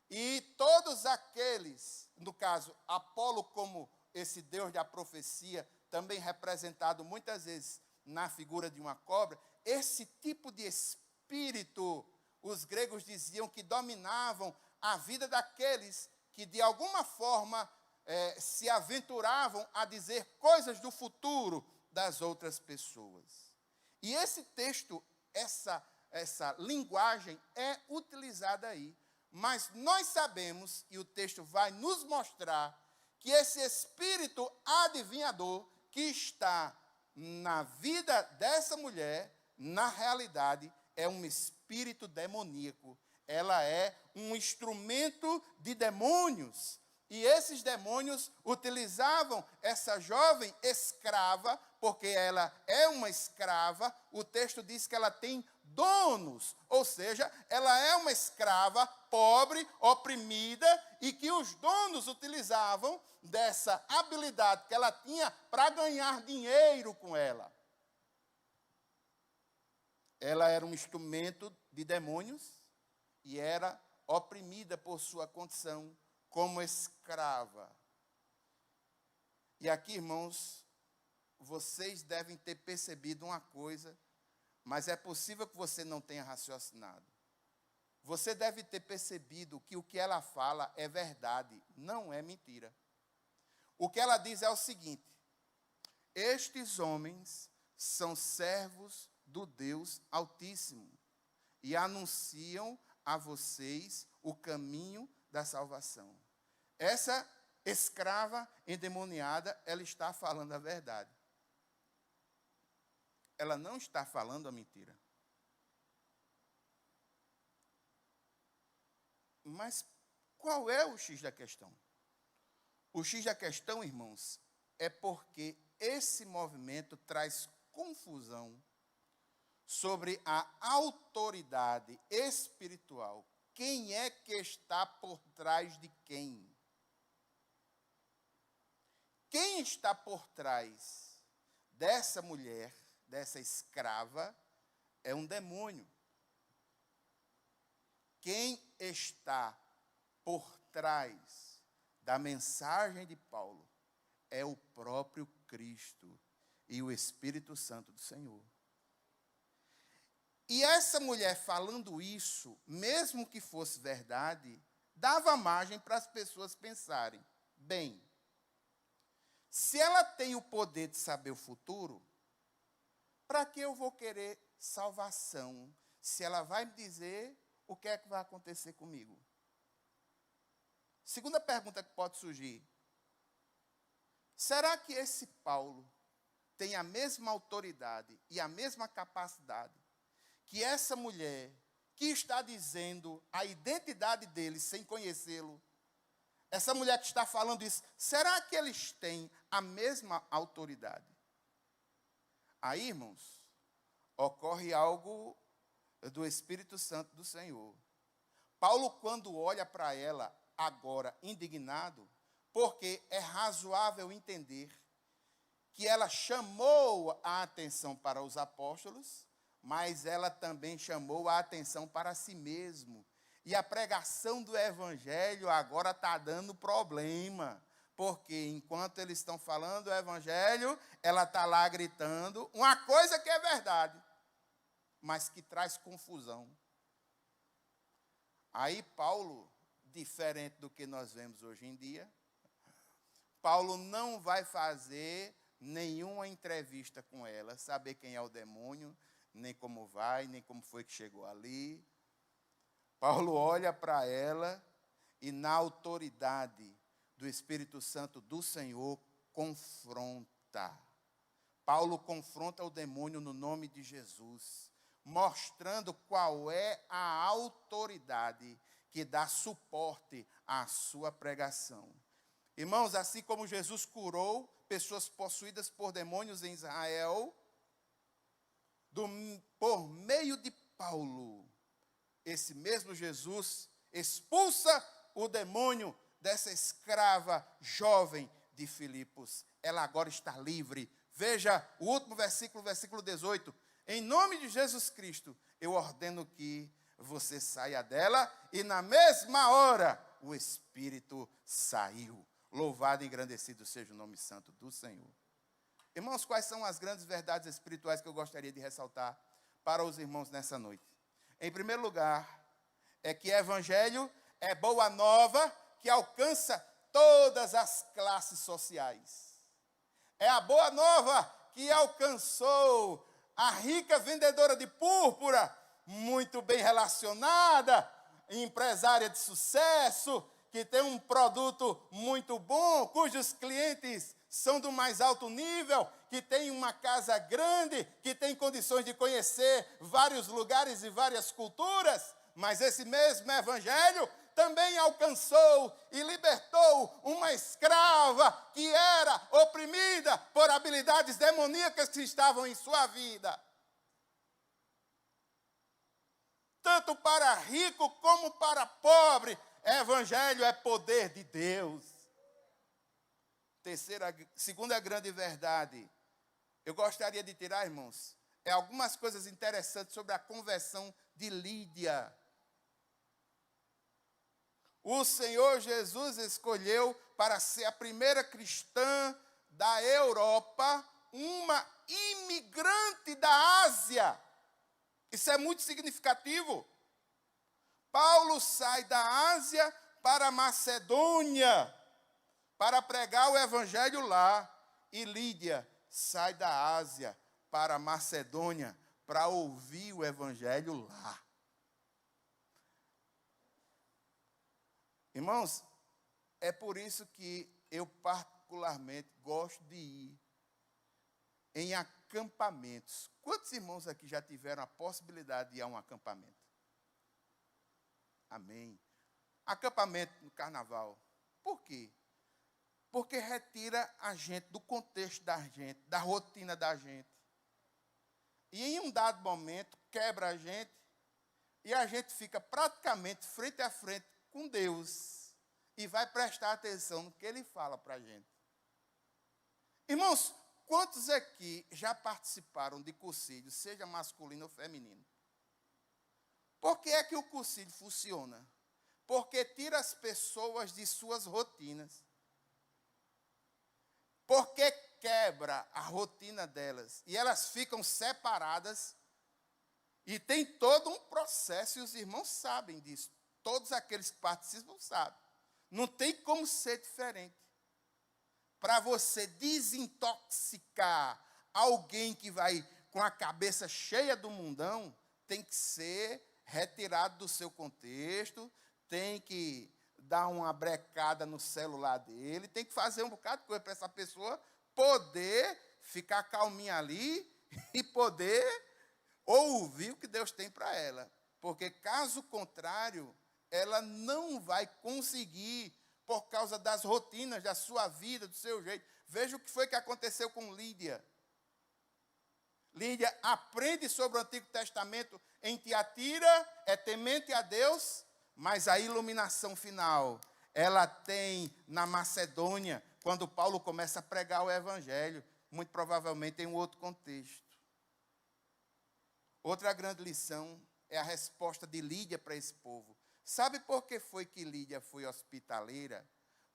E todos aqueles, no caso, Apolo como esse deus da profecia, também representado muitas vezes na figura de uma cobra, esse tipo de espírito, os gregos diziam que dominavam a vida daqueles que de alguma forma se aventuravam a dizer coisas do futuro das outras pessoas. E esse texto, essa linguagem é utilizada aí. Mas nós sabemos, e o texto vai nos mostrar, que esse espírito adivinhador que está na vida dessa mulher, na realidade, é um espírito demoníaco. Ela é um instrumento de demônios. E esses demônios utilizavam essa jovem escrava, porque ela é uma escrava. O texto diz que ela tem donos, ou seja, ela é uma escrava pobre, oprimida, e que os donos utilizavam dessa habilidade que ela tinha para ganhar dinheiro com ela. Ela era um instrumento de demônios e era oprimida por sua condição como escrava. E aqui, irmãos, vocês devem ter percebido uma coisa, mas é possível que você não tenha raciocinado. Você deve ter percebido que o que ela fala é verdade, não é mentira. O que ela diz é o seguinte: estes homens são servos do Deus Altíssimo e anunciam a vocês o caminho da salvação. Essa escrava endemoniada, ela está falando a verdade. Ela não está falando a mentira. Mas qual é o X da questão? O X da questão, irmãos, é porque esse movimento traz confusão sobre a autoridade espiritual. Quem é que está por trás de quem? Quem está por trás dessa mulher, dessa escrava, é um demônio. Quem está por trás da mensagem de Paulo é o próprio Cristo e o Espírito Santo do Senhor. E essa mulher falando isso, mesmo que fosse verdade, dava margem para as pessoas pensarem: bem, se ela tem o poder de saber o futuro, para que eu vou querer salvação, se ela vai me dizer o que é que vai acontecer comigo? Segunda pergunta que pode surgir: será que esse Paulo tem a mesma autoridade e a mesma capacidade que essa mulher que está dizendo a identidade dele sem conhecê-lo? Essa mulher que está falando isso, será que eles têm a mesma autoridade? Aí, irmãos, ocorre algo do Espírito Santo do Senhor. Paulo, quando olha para ela, agora indignado, porque é razoável entender que ela chamou a atenção para os apóstolos, mas ela também chamou a atenção para si mesmo. E a pregação do evangelho agora está dando problema, Porque enquanto eles estão falando o evangelho, ela está lá gritando uma coisa que é verdade, mas que traz confusão. Aí Paulo, diferente do que nós vemos hoje em dia, Paulo não vai fazer nenhuma entrevista com ela, saber quem é o demônio, nem como vai, nem como foi que chegou ali. Paulo olha para ela e, na autoridade do Espírito Santo do Senhor, confronta. Paulo confronta o demônio no nome de Jesus, mostrando qual é a autoridade que dá suporte à sua pregação. Irmãos, assim como Jesus curou pessoas possuídas por demônios em Israel, por meio de Paulo, esse mesmo Jesus expulsa o demônio dessa escrava jovem de Filipos. Ela agora está livre. Veja o último versículo, versículo 18. Em nome de Jesus Cristo, eu ordeno que você saia dela, e na mesma hora o Espírito saiu. Louvado e engrandecido seja o nome santo do Senhor. Irmãos, quais são as grandes verdades espirituais que eu gostaria de ressaltar para os irmãos nessa noite? Em primeiro lugar, é que evangelho é boa nova que alcança todas as classes sociais. É a boa nova que alcançou a rica vendedora de púrpura, muito bem relacionada, empresária de sucesso, que tem um produto muito bom, cujos clientes são do mais alto nível, que tem uma casa grande, que tem condições de conhecer vários lugares e várias culturas. Mas esse mesmo evangelho também alcançou e libertou uma escrava que era oprimida por habilidades demoníacas que estavam em sua vida. Tanto para rico como para pobre, evangelho é poder de Deus. Segunda grande verdade, eu gostaria de tirar, irmãos, algumas coisas interessantes sobre a conversão de Lídia. O Senhor Jesus escolheu para ser a primeira cristã da Europa, uma imigrante da Ásia. Isso é muito significativo. Paulo sai da Ásia para a Macedônia para pregar o evangelho lá. E Lídia sai da Ásia para a Macedônia para ouvir o evangelho lá. Irmãos, é por isso que eu particularmente gosto de ir em acampamentos. Quantos irmãos aqui já tiveram a possibilidade de ir a um acampamento? Amém. Acampamento no carnaval. Por quê? Porque retira a gente do contexto da gente, da rotina da gente. E em um dado momento, quebra a gente, e a gente fica praticamente frente a frente com Deus, e vai prestar atenção no que Ele fala para a gente. Irmãos, quantos aqui já participaram de cursilho, seja masculino ou feminino? Por que é que o cursilho funciona? Porque tira as pessoas de suas rotinas. Porque quebra a rotina delas. E elas ficam separadas. E tem todo um processo, e os irmãos sabem disso. Todos aqueles que participam sabem. Não tem como ser diferente. Para você desintoxicar alguém que vai com a cabeça cheia do mundão, tem que ser retirado do seu contexto, tem que dar uma brecada no celular dele, tem que fazer um bocado de coisa para essa pessoa poder ficar calminha ali e poder ouvir o que Deus tem para ela. Porque, caso contrário, ela não vai conseguir, por causa das rotinas da sua vida, do seu jeito. Veja o que foi que aconteceu com Lídia. Lídia aprende sobre o Antigo Testamento em Tiatira, é temente a Deus, mas a iluminação final ela tem na Macedônia, quando Paulo começa a pregar o Evangelho, muito provavelmente em um outro contexto. Outra grande lição é a resposta de Lídia para esse povo. Sabe por que foi que Lídia foi hospitaleira?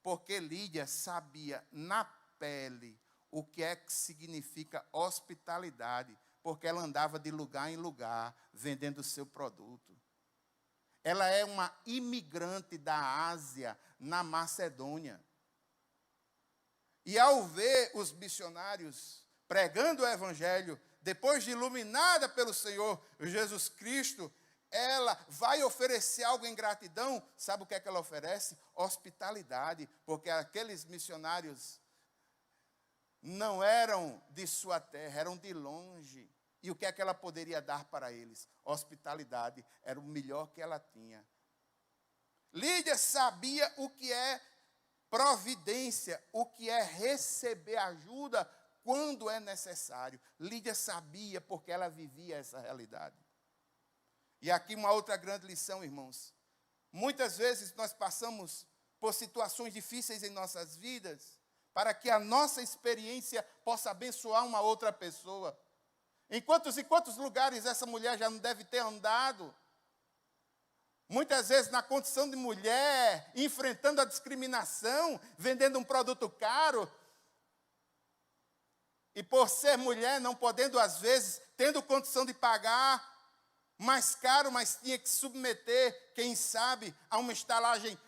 Porque Lídia sabia na pele o que é que significa hospitalidade, porque ela andava de lugar em lugar vendendo o seu produto. Ela é uma imigrante da Ásia, na Macedônia. E ao ver os missionários pregando o evangelho, depois de iluminada pelo Senhor Jesus Cristo, ela vai oferecer algo em gratidão. Sabe o que é que ela oferece? Hospitalidade, porque aqueles missionários não eram de sua terra, eram de longe. E o que é que ela poderia dar para eles? Hospitalidade, era o melhor que ela tinha. Lídia sabia o que é providência, o que é receber ajuda quando é necessário. Lídia sabia porque ela vivia essa realidade. E aqui uma outra grande lição, irmãos. Muitas vezes nós passamos por situações difíceis em nossas vidas para que a nossa experiência possa abençoar uma outra pessoa. Em quantos e quantos lugares essa mulher já não deve ter andado? Muitas vezes na condição de mulher, enfrentando a discriminação, vendendo um produto caro. E por ser mulher, não podendo às vezes, tendo condição de pagar mais caro, mas tinha que submeter, quem sabe, a uma estalagem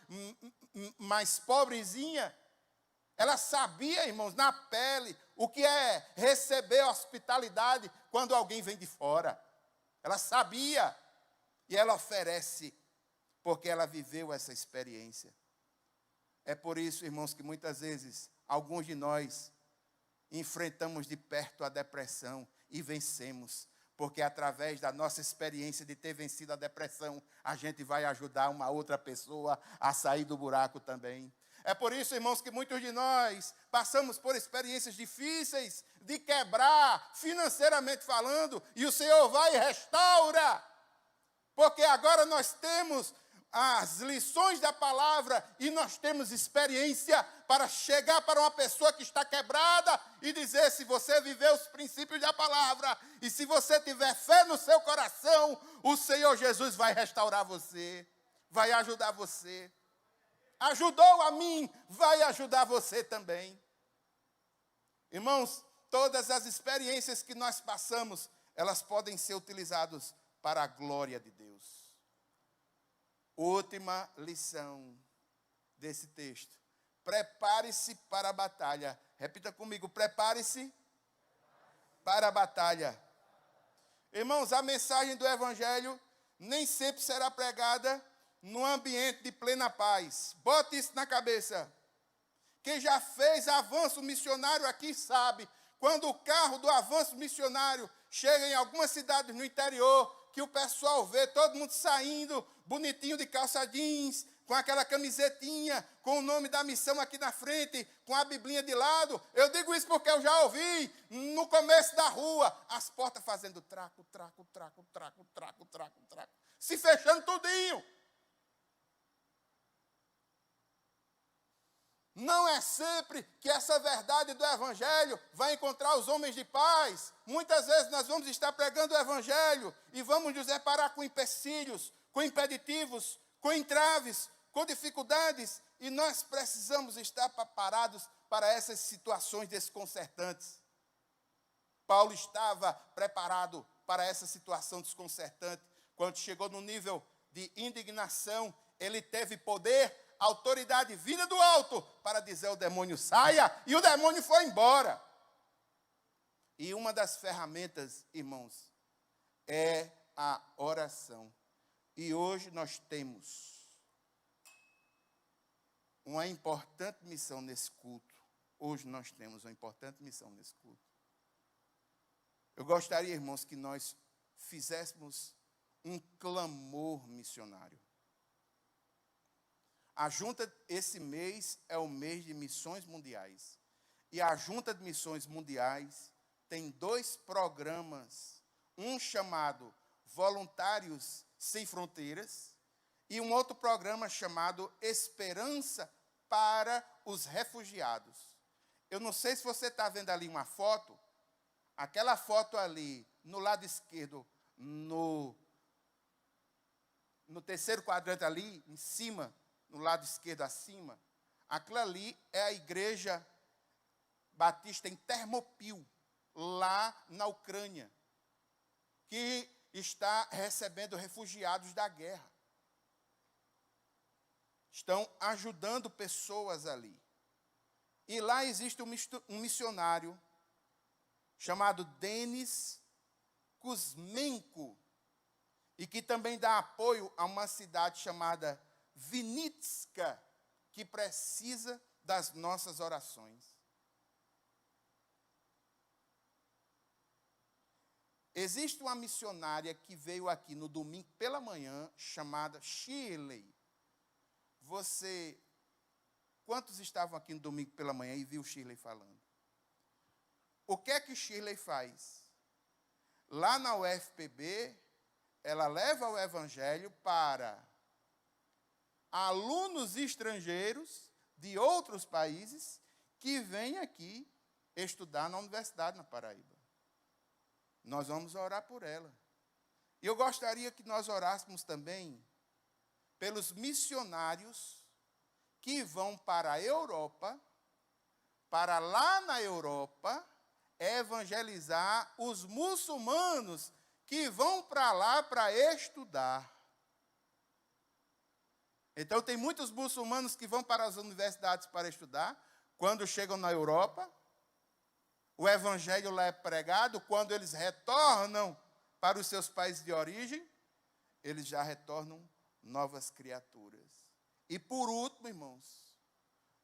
mais pobrezinha. Ela sabia, irmãos, na pele, o que é receber hospitalidade quando alguém vem de fora. Ela sabia e ela oferece, porque ela viveu essa experiência. É por isso, irmãos, que muitas vezes, alguns de nós enfrentamos de perto a depressão e vencemos. Porque através da nossa experiência de ter vencido a depressão, a gente vai ajudar uma outra pessoa a sair do buraco também. É por isso, irmãos, que muitos de nós passamos por experiências difíceis de quebrar, financeiramente falando, e o Senhor vai e restaura. Porque agora nós temos as lições da palavra e nós temos experiência para chegar para uma pessoa que está quebrada e dizer: se você viver os princípios da palavra e se você tiver fé no seu coração, o Senhor Jesus vai restaurar você, vai ajudar você. Ajudou a mim, vai ajudar você também. Irmãos, todas as experiências que nós passamos, elas podem ser utilizadas para a glória de Deus. Última lição desse texto. Prepare-se para a batalha. Repita comigo, prepare-se para a batalha. Irmãos, a mensagem do Evangelho nem sempre será pregada num ambiente de plena paz. Bote isso na cabeça. Quem já fez avanço missionário aqui sabe. Quando o carro do avanço missionário chega em algumas cidades no interior, que o pessoal vê todo mundo saindo, bonitinho de calça jeans, com aquela camisetinha, com o nome da missão aqui na frente, com a biblinha de lado. Eu digo isso porque eu já ouvi no começo da rua, as portas fazendo traco, traco, traco, traco, traco, traco, traco, se fechando tudinho. Não é sempre que essa verdade do Evangelho vai encontrar os homens de paz. Muitas vezes nós vamos estar pregando o Evangelho e vamos nos deparar com empecilhos, com impeditivos, com entraves, com dificuldades. E nós precisamos estar preparados para essas situações desconcertantes. Paulo estava preparado para essa situação desconcertante. Quando chegou no nível de indignação, ele teve poder, autoridade vinda do alto para dizer ao demônio: saia, e o demônio foi embora. E uma das ferramentas, irmãos, é a oração. E hoje nós temos uma importante missão nesse culto. Hoje nós temos uma importante missão nesse culto. Eu gostaria, irmãos, que nós fizéssemos um clamor missionário. A junta, esse mês é o mês de missões mundiais. E a junta de missões mundiais tem 2 programas. Um chamado Voluntários Sem Fronteiras e um outro programa chamado Esperança para os Refugiados. Eu não sei se você está vendo ali uma foto. Aquela foto ali, no lado esquerdo, no terceiro quadrante ali, em cima, no lado esquerdo acima, Aquilo ali é a igreja batista em Termopil, lá na Ucrânia, que está recebendo refugiados da guerra. Estão ajudando pessoas ali. E lá existe um missionário chamado Denis Kuzmenko, e que também dá apoio a uma cidade chamada Vinitska, que precisa das nossas orações. Existe uma missionária que veio aqui no domingo pela manhã, chamada Shirley. Quantos estavam aqui no domingo pela manhã e viu Shirley falando? O que é que Shirley faz? Lá na UFPB, ela leva o evangelho para alunos estrangeiros de outros países que vêm aqui estudar na universidade na Paraíba. Nós vamos orar por ela. E eu gostaria que nós orássemos também pelos missionários que vão para a Europa, para lá na Europa, evangelizar os muçulmanos que vão para lá para estudar. Então, tem muitos muçulmanos que vão para as universidades para estudar. Quando chegam na Europa, o evangelho lá é pregado. Quando eles retornam para os seus países de origem, eles já retornam novas criaturas. E por último, irmãos,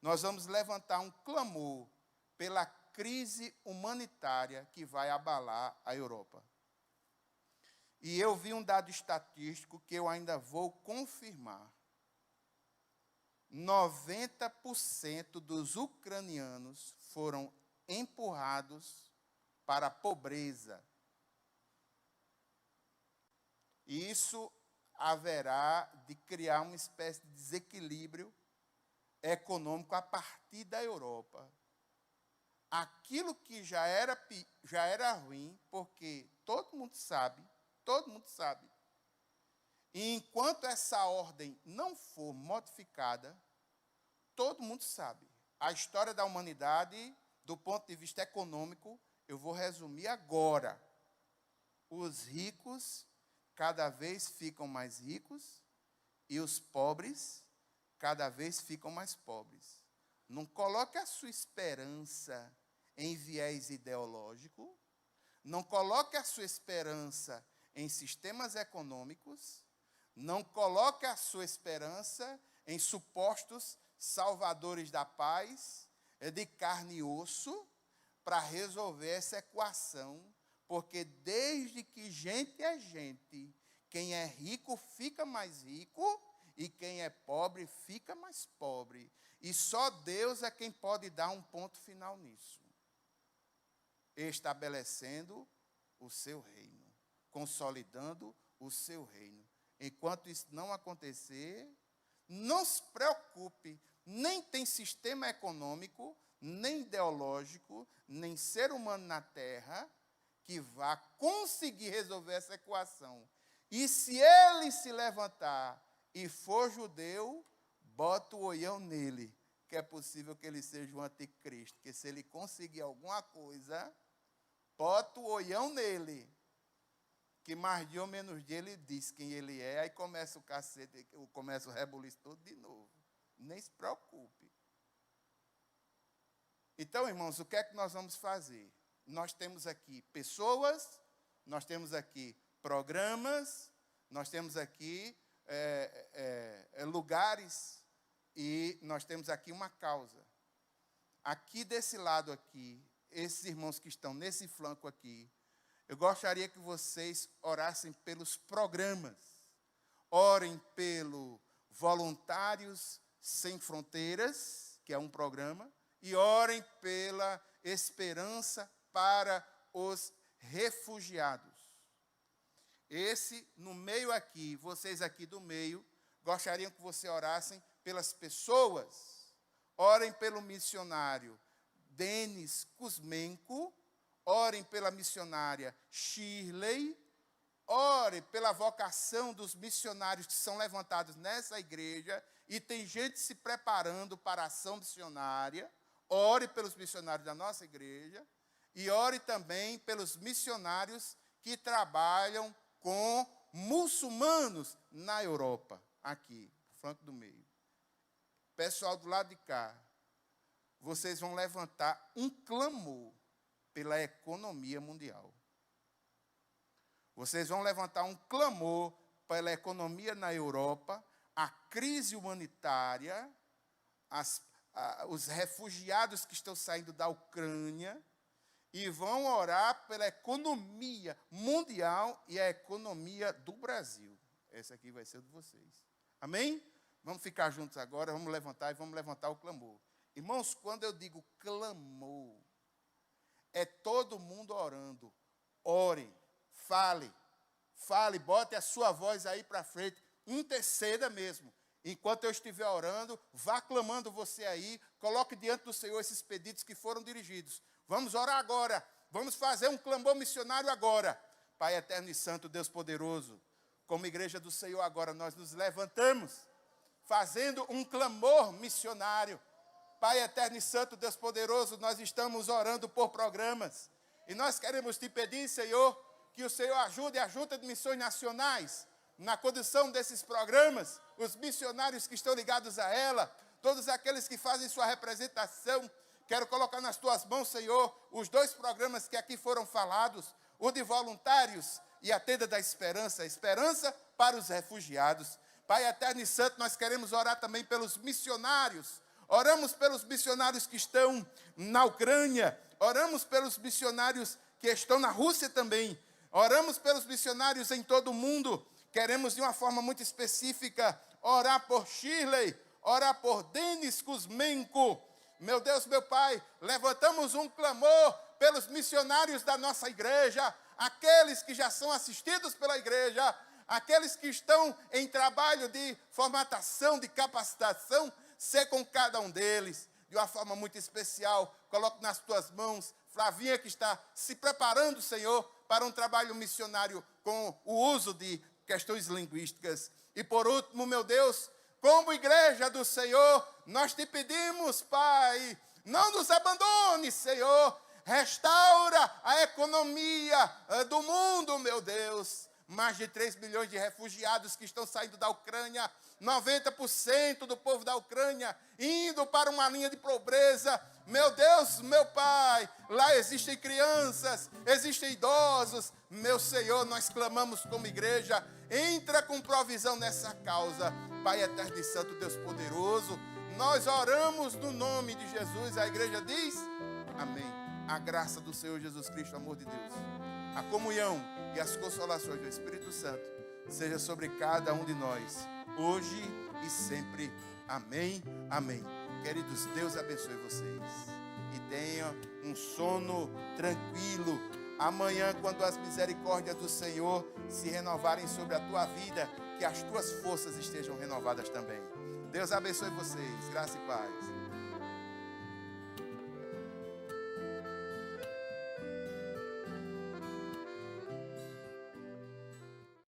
nós vamos levantar um clamor pela crise humanitária que vai abalar a Europa. E eu vi um dado estatístico que eu ainda vou confirmar. 90% dos ucranianos foram empurrados para a pobreza. E isso haverá de criar uma espécie de desequilíbrio econômico a partir da Europa. Aquilo que já era ruim, porque todo mundo sabe, e enquanto essa ordem não for modificada, todo mundo sabe. A história da humanidade, do ponto de vista econômico, eu vou resumir agora. Os ricos cada vez ficam mais ricos e os pobres cada vez ficam mais pobres. Não coloque a sua esperança em viés ideológico, não coloque a sua esperança em sistemas econômicos, não coloque a sua esperança em supostos salvadores da paz, de carne e osso, para resolver essa equação, porque desde que gente é gente, quem é rico fica mais rico e quem é pobre fica mais pobre. E só Deus é quem pode dar um ponto final nisso, estabelecendo o seu reino, consolidando o seu reino. Enquanto isso não acontecer, não se preocupe, nem tem sistema econômico, nem ideológico, nem ser humano na terra que vá conseguir resolver essa equação. E se ele se levantar e for judeu, bota o olhão nele, que é possível que ele seja um anticristo, porque se ele conseguir alguma coisa, bota o olhão nele, que mais de ou menos dia ele diz quem ele é, aí começa o cacete, começa o rebuliço todo de novo. Nem se preocupe. Então, irmãos, o que é que nós vamos fazer? Nós temos aqui pessoas, nós temos aqui programas, nós temos aqui lugares e nós temos aqui uma causa. Aqui desse lado aqui, esses irmãos que estão nesse flanco aqui, eu gostaria que vocês orassem pelos programas. Orem pelo Voluntários Sem Fronteiras, que é um programa, e orem pela Esperança para os Refugiados. Esse, no meio aqui, vocês aqui do meio, gostariam que vocês orassem pelas pessoas. Orem pelo missionário Denis Kuzmenko, orem pela missionária Shirley, ore pela vocação dos missionários que são levantados nessa igreja, e tem gente se preparando para a ação missionária. Ore pelos missionários da nossa igreja, e ore também pelos missionários que trabalham com muçulmanos na Europa, aqui, Franco do Meio. Pessoal do lado de cá, vocês vão levantar um clamor pela economia mundial. Vocês vão levantar um clamor pela economia na Europa, a crise humanitária, os refugiados que estão saindo da Ucrânia, e vão orar pela economia mundial e a economia do Brasil. Essa aqui vai ser de vocês. Amém? Vamos ficar juntos agora, vamos levantar o clamor. Irmãos, quando eu digo clamor, é todo mundo orando. Ore, fale, bote a sua voz aí para frente, interceda mesmo. Enquanto eu estiver orando, vá clamando você aí, coloque diante do Senhor esses pedidos que foram dirigidos. Vamos orar agora, vamos fazer um clamor missionário agora. Pai eterno e santo, Deus poderoso, como igreja do Senhor agora nós nos levantamos, fazendo um clamor missionário. Pai eterno e santo, Deus poderoso, nós estamos orando por programas, e nós queremos te pedir, Senhor, que o Senhor ajude a Junta de Missões Nacionais na condução desses programas, os missionários que estão ligados a ela, todos aqueles que fazem sua representação. Quero colocar nas tuas mãos, Senhor, os 2 programas que aqui foram falados, o de voluntários e a tenda da esperança, esperança para os refugiados. Pai eterno e santo, nós queremos orar também pelos missionários. Oramos pelos missionários que estão na Ucrânia, oramos pelos missionários que estão na Rússia também, oramos pelos missionários em todo o mundo. Queremos, de uma forma muito específica, orar por Shirley, orar por Denis Kuzmenko. Meu Deus, meu Pai, levantamos um clamor pelos missionários da nossa igreja, aqueles que já são assistidos pela igreja, aqueles que estão em trabalho de formatação, de capacitação, ser com cada um deles, de uma forma muito especial. Coloco nas tuas mãos Flavinha, que está se preparando, Senhor, para um trabalho missionário com o uso de questões linguísticas. E por último, meu Deus, como igreja do Senhor, nós te pedimos, Pai, não nos abandone, Senhor, restaura a economia do mundo, meu Deus. Mais de 3 milhões de refugiados que estão saindo da Ucrânia, 90% do povo da Ucrânia indo para uma linha de pobreza. Meu Deus, meu Pai, lá existem crianças, existem idosos. Meu Senhor, nós clamamos como igreja, entra com provisão nessa causa. Pai eterno e santo, Deus poderoso, nós oramos no nome de Jesus. A igreja diz, amém. A graça do Senhor Jesus Cristo, o amor de Deus, a comunhão e as consolações do Espírito Santo seja sobre cada um de nós, hoje e sempre. Amém, amém. Queridos, Deus abençoe vocês e tenham um sono tranquilo. Amanhã, quando as misericórdias do Senhor se renovarem sobre a tua vida, que as tuas forças estejam renovadas também. Deus abençoe vocês. Graça e paz.